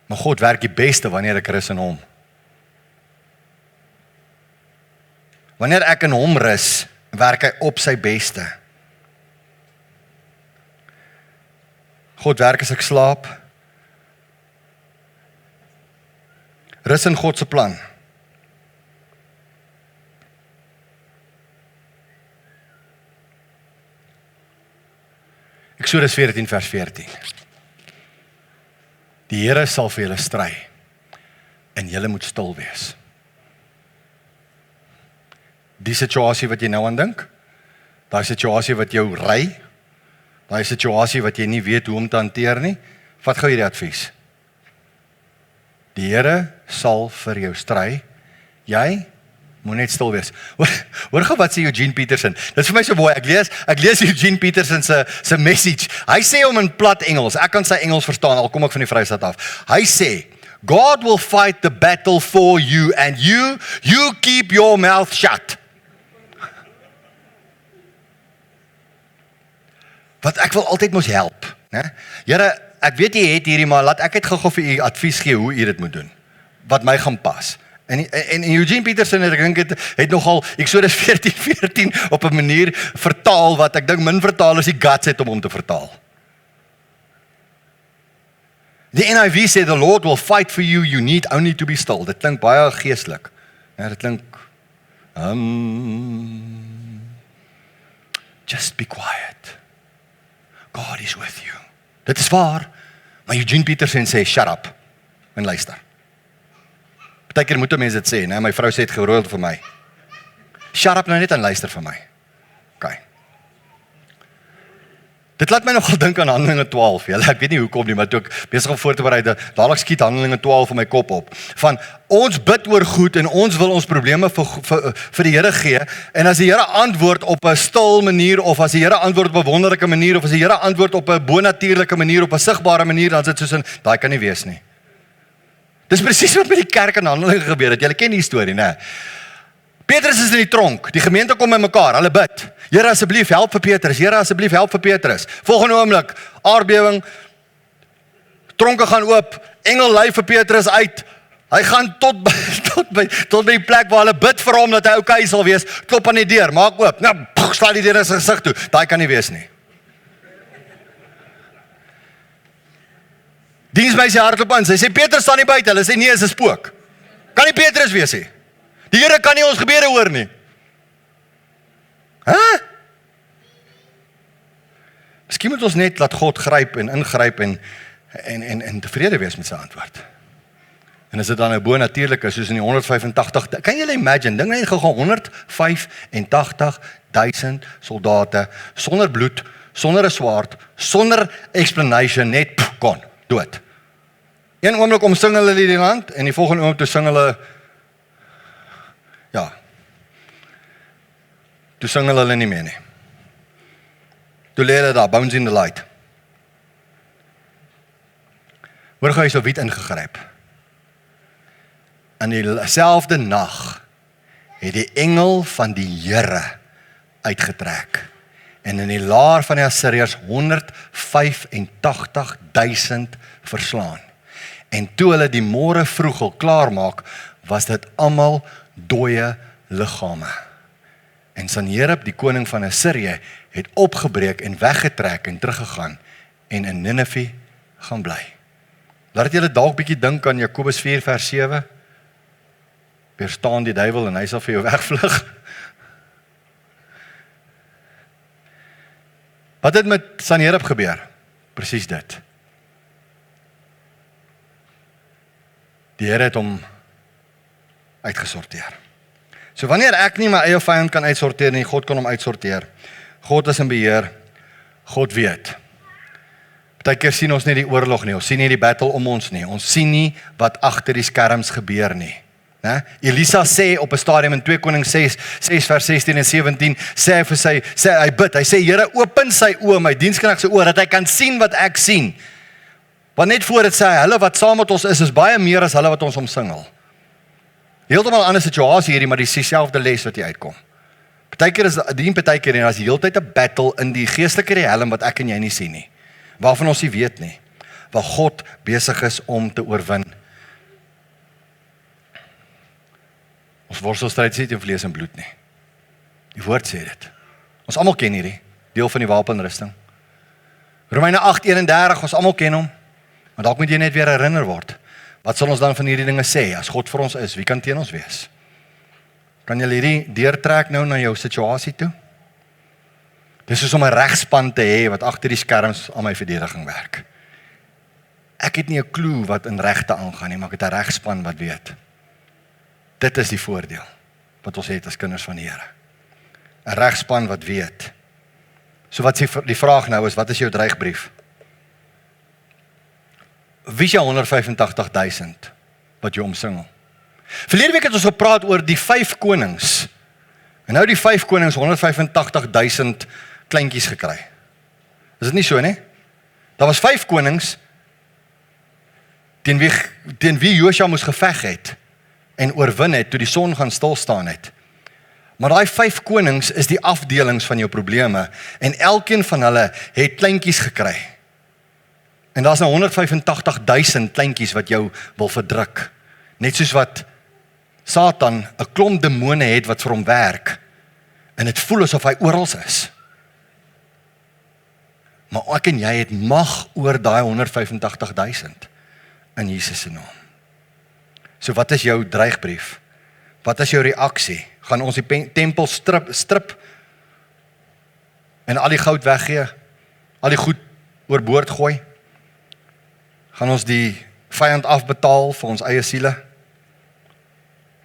S1: Maar God werk die beste wanneer ek rus in hom. Wanneer ek in hom rus, werk hy op sy beste. God werk as ek slaap. Rus in God se plan. Eksodus 14 vers 14. Die Here sal vir julle stry en julle moet stil wees. Die situasie wat jy nou aan dink, daai situasie wat jou ry, daai situasie wat jy nie weet hoe om te hanteer nie, vat gou hierdie advies. Die Here sal vir jou stry, jy Moet net stil wees. Hoor gou wat sê Eugene Peterson. Dit is vir my so mooi. Ek lees Eugene Peterson se message. Hy sê hom in plat Engels. Ek kan sy Engels verstaan, al kom ek van die Vrystaat af. Hy sê, God will fight the battle for you and you keep your mouth shut. Wat ek wil altyd mos help, né? Here, ek weet jy het hierdie, maar laat ek net gou vir u advies gee hoe u dit moet doen. Wat my gaan pas. En Eugene Peterson het nogal Exodus 14:14 op 'n manier vertaal wat ek dink min vertalers die guts het om te vertaal. Die NIV sê the Lord will fight for you, you need only to be still. Dit klink baie geestelik. Ja, dit klink just be quiet. God is with you. Dit is waar, maar Eugene Peterson sê shut up en luister. Partykeer moet mense dit sê, né? My vrou sê dit gereeld vir my. Shut up nou net en luister vir my. Okay. Dit laat my nogal dink aan Handelinge 12. Julle, ek weet nie hoekom nie, maar toe ek besig om voor te berei, dadelik skiet Handelinge 12 in my kop op. Van ons bid oor goed en ons wil ons probleme vir die Here gee. En as die Here antwoord op 'n stil manier of as die Here antwoord op 'n wonderlike manier of as die Here antwoord op 'n bonatuurlike manier, op 'n sigbare manier, dan is dit soos in daai kan nie wees nie. Dis presies wat met die kerk in Handelinge gebeur het. Julle ken die storie, né? Petrus is in die tronk. Die gemeente kom bymekaar. Hulle bid. Here asseblief help vir Petrus. Here asseblief help vir Petrus. Volgende oomblik, aardbewing. Tronke gaan oop. Engel lei vir Petrus uit. Hy gaan tot by die plek waar hulle bid vir hom dat hy okay sal wees. Klop aan die deur, maak oop. Nou, slaan die deur in sy gesig toe. Daai kan nie wees nie. Diensmeisie hardloop aan. Sy sê Petrus staan nie buite. Hulle sê nee, is 'n spook. Kan nie Petrus wees nie. Die Here kan nie ons gebede hoor nie. Miskien moet ons net laat God gryp en ingryp en tevrede wees met sy antwoord. En as dit dan 'n bonatuurlike soos in die 185, kan jy imagine, dink net gou 185.000 soldate sonder bloed, sonder 'n swaard, sonder explanation, net kon dood. Een oomblik omsing hulle die land en die volgende oomblik toe sing hulle toe sing hulle nie meer nie. Toe lê hulle daar, bones in the light. Hoor gou, hy so wit ingegryp. In dieselfde nag het die engel van die Here uitgetrek. En in die laar van die Assiriërs 185.000 verslaan. En toe hulle die môre vroeg al klaar maak, was dit almal dooie liggame. En Sanherib, die koning van Assirië, het opgebreek en weggetrek en teruggegaan en in Ninive gaan bly. Laat julle dalk bietjie dink aan Jakobus 4 vers 7. Weerstaan die duiwel en hy sal vir jou wegvlug. Wat het met Sanherib gebeur? Presies dit. Die Here het hom uitgesorteer. So wanneer ek nie my eie vyand kan uitsorteer nie, God kan hom uitsorteer. God is in beheer. God weet. Partykeer sien ons nie die oorlog nie, ons sien nie die battle om ons nie. Ons sien nie wat agter die skerms gebeur nie. Elisa sê op 'n stadium in 2 Konings 6 vers 16 en 17, sê hy bid, hy sê Here, open sy oë, my diensknegt se oë, dat hy kan sien wat ek sien. Want net voor dit sê hy, hulle wat saam met ons is baie meer as hulle wat ons omsingel. Heeltemal 'n ander situasie hierdie, maar dis dieselfde les wat hier uitkom. Partykeer is partykeer en as die hele tyd 'n battle in die geestelike riem wat ek en jy nie sien nie. Waarvan ons nie weet nie. Waar God besig is om te oorwin. Ons worstelstryd sit in vlees en bloed nie. Die woord sê dit. Ons almal ken hierdie deel van die wapenrusting. Romeine 8:31, ons almal ken hom. Maar dalk moet jy net weer herinner word. Wat sal ons dan van hierdie dinge sê? As God vir ons is, wie kan teen ons wees? Kan jy hierdie deurtrek nou na jou situasie toe? Dis soos om 'n regspan te hê wat agter die skerms aan my verdediging werk. Ek het nie 'n klou wat in regte aangaan nie, maar ek het 'n regspan wat weet. Dit is die voordeel wat ons het as kinders van die Here. 'n Regspan wat weet. So wat die vraag nou is, wat is jou dreigbrief? Wie is jou 185.000 wat jou omsingel? Verlede week het ons gepraat oor die 5 konings. En nou die 5 konings 185.000 kleintjies gekry. Is dit nie so nie? Daar was 5 konings teen wie Josua moes geveg het en oorwin het toe die son gaan stil staan het. Maar daai 5 konings is die afdelings van jou probleme en elkeen van hulle het kleintjies gekry. En daar's nou 185.000 kleintjies wat jou wil verdruk. Net soos wat Satan 'n klomp demone het wat vir hom werk en dit voel asof hy oral is. Maar ek en jy het mag oor daai 185.000 in Jesus se naam. So wat is jou dreigbrief? Wat is jou reaksie? Gaan ons die tempel strip en al die goud weggee? Al die goed oorboord gooi? Gaan ons die vyand afbetaal vir ons eie siele?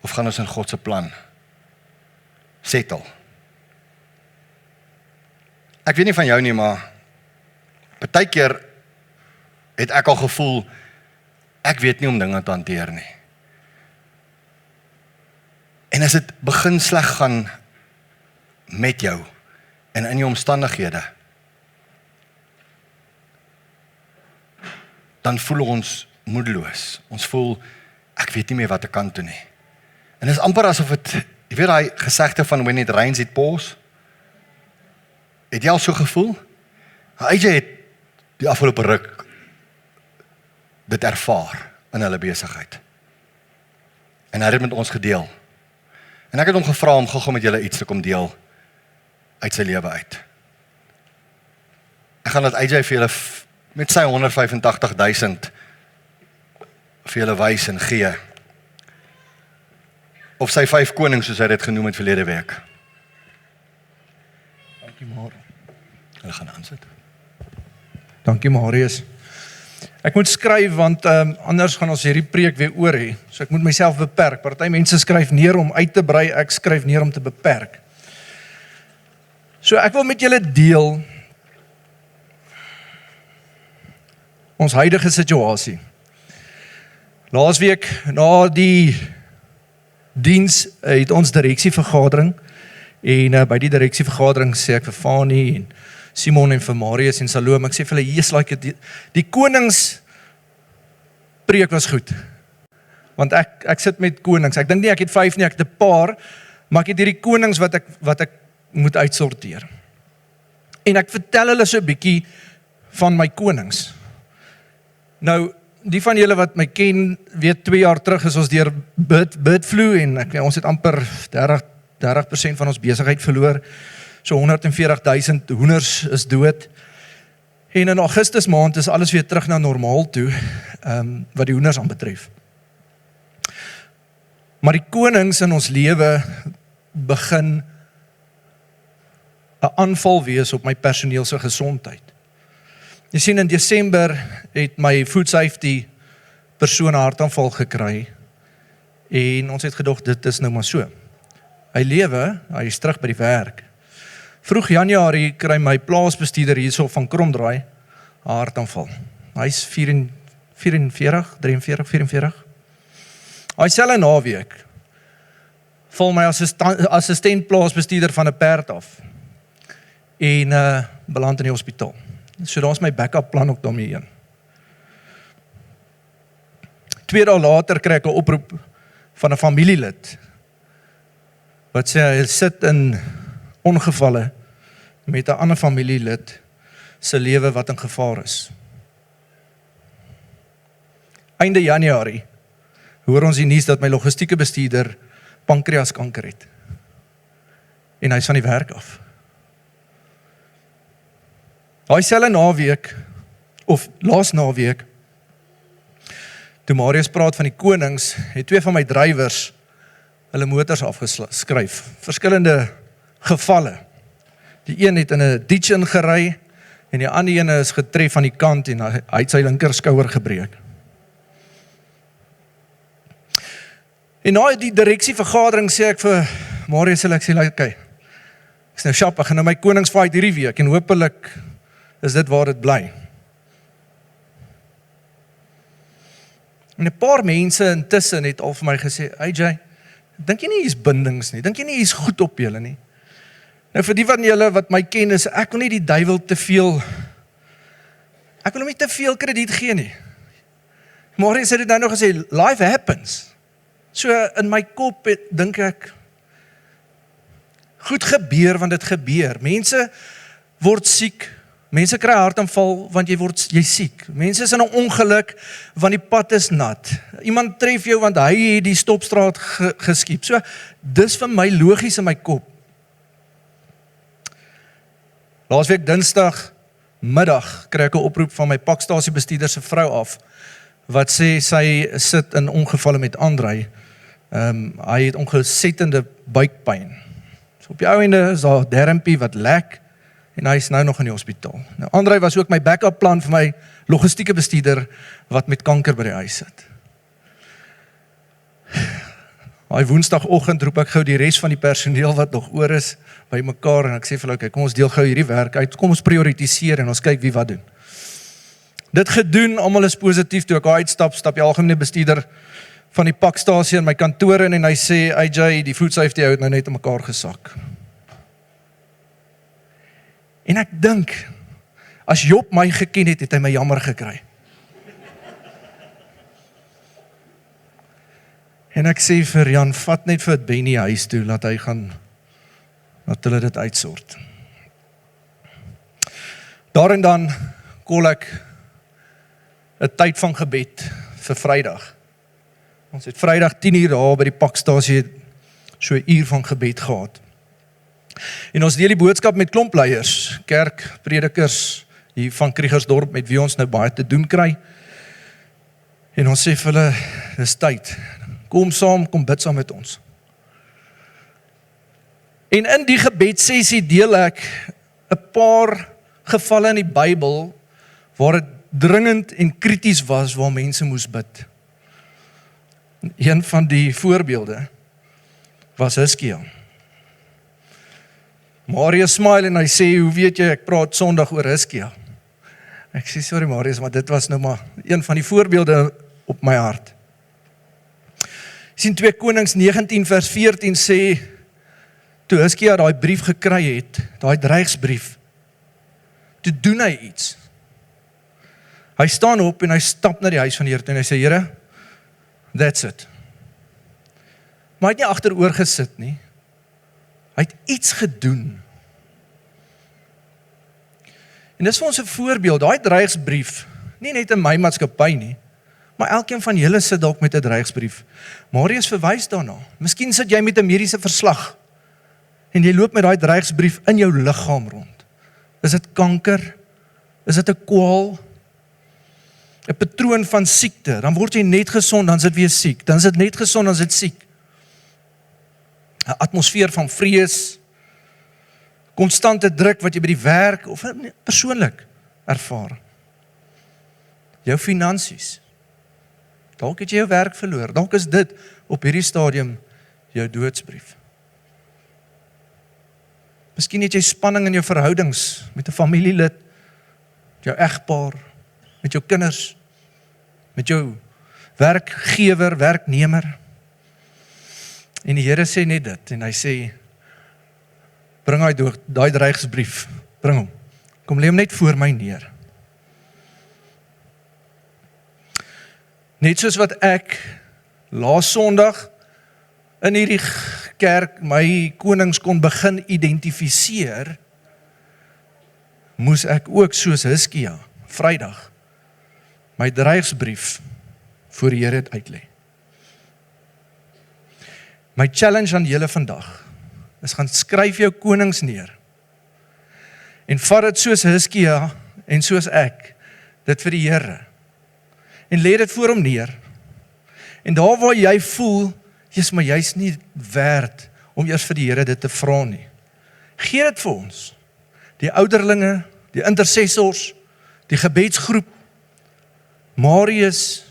S1: Of gaan ons in God se plan settle? Ek weet nie van jou nie, maar partykeer het ek al gevoel, ek weet nie om dinge te hanteer nie. En as dit begin sleg gaan met jou en in jou omstandighede, dan voel ons moedeloos. Ons voel, ek weet nie meer wat ek kan doen nie. En dit is amper asof het, jy weet daai gesegde van when it rains it pours? Het jy al so gevoel? AJ het die afgelope ruk dit ervaar in hulle besigheid. En hy het dit met ons gedeel. En ek het hom gevra om gou met julle iets te kom deel uit sy lewe uit. Ek gaan dat AJ vir julle met sy 185.000 vir julle wys en gee. Of sy 5 konings soos hy dit genoem het verlede week.
S2: Dankie Marius.
S1: Hulle gaan aansit.
S2: Dankie Marius. Ek moet skryf want anders gaan ons hierdie preek weer oor hê. So ek moet myself beperk. Party mense skryf neer om uit te brei, ek skryf neer om te beperk. So ek wil met julle deel ons huidige situasie. Laasweek na die diens het ons direksievergadering en by die direksievergadering sê ek vir Fani en Simon en vir Marius en Salome, ek sê vir hulle, yes, like die konings preek was goed, want ek sit met konings, ek dink nie ek het 5 nie, ek het 'n paar, maar ek het hierdie konings wat ek moet uitsorteer. En ek vertel hulle so 'n bietjie van my konings. Nou, die van julle wat my ken, weet 2 jaar terug is ons deur bird flu en ons het amper 30% van ons besigheid verloor. So 140.000 hoenders is dood. En in Augustus maand is alles weer terug na normaal toe, wat die hoenders aanbetref. Maar die konings in ons lewe begin 'n aanval wees op my personeel se gesondheid. Jy sien, in Desember het my food safety persoon 'n hartaanval gekry en ons het gedog dit is nou maar so. Hy lewe, hy is terug by die werk. Vroeg Januarie kry my plaasbestuurder hierso van Kromdraai 'n hartaanval. Hy's 44. Hy selfe naweek val my assistent plaasbestuurder van 'n perd af en beland in die hospitaal. So daar's my backup plan ook daarmee heen. 2 dae later kry ek 'n oproep van 'n familielid wat sê hy sit in ongevalle met 'n ander familielid se lewe wat in gevaar is. Einde Januarie hoor ons die nuus dat my logistieke bestuurder pankreaskanker het. En hy's van die werk af. Daai selfe naweek, of laas naweek, toe Marius praat van die konings, het 2 van my drywers hulle motors afgeskryf. Verskillende gevalle. Die een het in 'n ditch ingery en die ander een is getref aan die kant en hy het sy linker skouer gebreek. En na die direksievergadering sê ek vir Marius, ek sê, okay, ek sê nou sjap, ek gaan nou my konings fight hierdie week en hopelik is dit waar dit bly. En 'n paar mense intussen het al vir my gesê, AJ, dink jy nie hier's bindings nie, dink jy nie hier's goed op julle nie. Nou vir die van julle wat my ken is, ek wil nie die duiwel ek wil hom nie te veel krediet gee nie. Marius het dit nou nog gesê, life happens. So in my kop dink ek, goed gebeur want dit gebeur. Mense word siek, mense kry hartaanval want jy siek. Mense is in 'n ongeluk want die pad is nat. Iemand tref jou want hy het die stopstraat geskiep. So dis vir my logies in my kop. Laasweek Dinsdag middag kry ek 'n oproep van my pakstasie bestuurder se vrou af wat sê sy sit in ongevalle met Andrei. Hy het ongesettende buikpyn. So op die ou ende is daar dermpie wat lek en hy is nou nog in die hospitaal. Nou Andrei was ook my backup plan vir my logistieke bestuurder wat met kanker by die huis sit. Hy Woensdagoggend roep ek gou die res van die personeel wat nog oor is by mekaar en ek sê vir hulle, okay, kom ons deel gou hierdie werk uit, kom ons prioritiseer en ons kyk wie wat doen. Dit gedoen, almal is positief, toe ek uitstap, stap die algemene bestuurder van die pakstasie in my kantoor in en hy sê, AJ, die food safety hou het nou net in mekaar gesak. En ek dink, as Job my geken het hy my jammer gekry. En ek sê vir Jan, vat net vir Benny huis toe, laat hulle dit uitsort. Daar en dan call ek 'n tyd van gebed vir Vrydag. Ons het Vrydag 10:00 daar by die pakstasie so 'n uur van gebed gehad. En ons deel die boodskap met klomp leiers, kerkpredikers hier van Kriegersdorp met wie ons nou baie te doen kry. En ons sê vir hulle, dis tyd. Kom saam, kom bid saam met ons. En in die gebedsessie deel ek 'n paar gevalle in die Bybel waar dit dringend en krities was waar mense moes bid. Een van die voorbeelde was Hizkia. Marius smile en hy sê, hoe weet jy, ek praat Sondag oor Hizkia. Ek sê, sorry Marius, maar dit was nou maar een van die voorbeelde op my hart. Sien 2 Konings 19 vers 14 sê, toe Hizkia daai brief gekry het, daai dreigsbrief, toe doen hy iets. Hy staan op en hy stap na die huis van die Here toe en hy sê, Here, that's it. Maar hy het nie agteroor gesit nie. Hy het iets gedoen. En dis vir ons 'n voorbeeld, daai dreigsbrief, nie net in my maatskappy nie, maar elkeen van julle sit dalk met 'n dreigsbrief. Marius verwys daarna. Miskien sit jy met 'n mediese verslag en jy loop met daai dreigsbrief in jou liggaam rond. Is dit kanker? Is dit 'n kwaal? 'n patroon van siekte, dan word jy net gesond, dan is dit weer siek. Dan is dit net gesond, dan is dit siek. 'n atmosfeer van vrees, konstante druk wat jy by die werk of persoonlik ervaar. Jou finansies. Dalk het jy jou werk verloor. Dalk is dit op hierdie stadium jou doodsbrief. Miskien het jy spanning in jou verhoudings met 'n familielid, jou egpaar, met jou kinders, met jou werkgewer, werknemer. En die Here sê net dit, en hy sê, bring daai dreigsbrief, bring hom. Kom lê hom net voor my neer. Net soos wat ek laas Sondag in hierdie kerk my konings kon begin identifiseer, moes ek ook soos Hizkia, Vrydag, my dreigsbrief voor die Here uitlê. My challenge aan julle vandag is gaan skryf jou konings neer en vat dit soos Hizkia en soos ek dit vir die Here en lê dit voor hom neer. En daar waar jy voel, maar jy's nie werd om eers vir die Here dit te vra nie. Gee dit vir ons. Die ouderlinge, die intercessors, die gebedsgroep, Marius,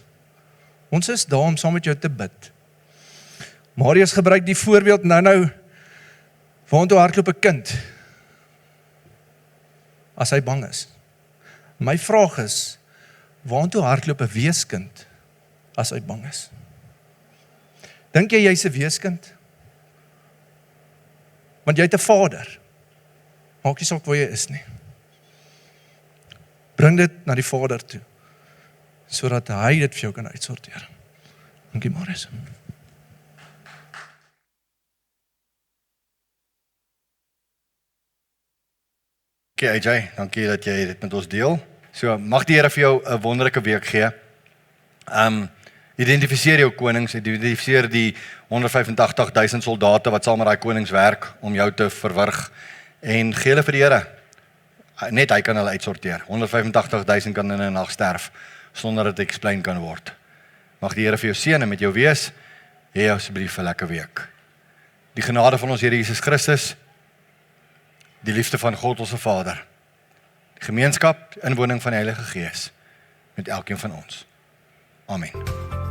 S2: ons is daar om saam met jou te bid. Marius gebruik die voorbeeld nou, waantoe hardloop 'n kind, as hy bang is. My vraag is, waantoe hardloop 'n weeskind, as hy bang is. Dink jy jy's 'n weeskind? Want jy het 'n Vader. Maak nie saak waar jy is nie. Bring dit na die Vader toe, sodat hy dit vir jou kan uitsorteer. Dankie Marius.
S1: Okay, AJ, dankie dat jy dit met ons deel. So, mag die Here vir jou 'n wonderlike week gee. Identifiseer jou konings, identifiseer die 185.000 soldate wat saam met daai konings werk om jou te verwrig en gee hulle vir die Here. Net hy kan hulle uitsorteer. 185.000 kan in 'n nag sterf sonder dat dit explain kan word. Mag die Here vir jou seën en met jou wees. Hê asseblief 'n lekker week. Die genade van ons Here Jesus Christus, die liefde van God ons Vader, die gemeenskap, inwoning van die Heilige Gees met elkeen van ons. Amen.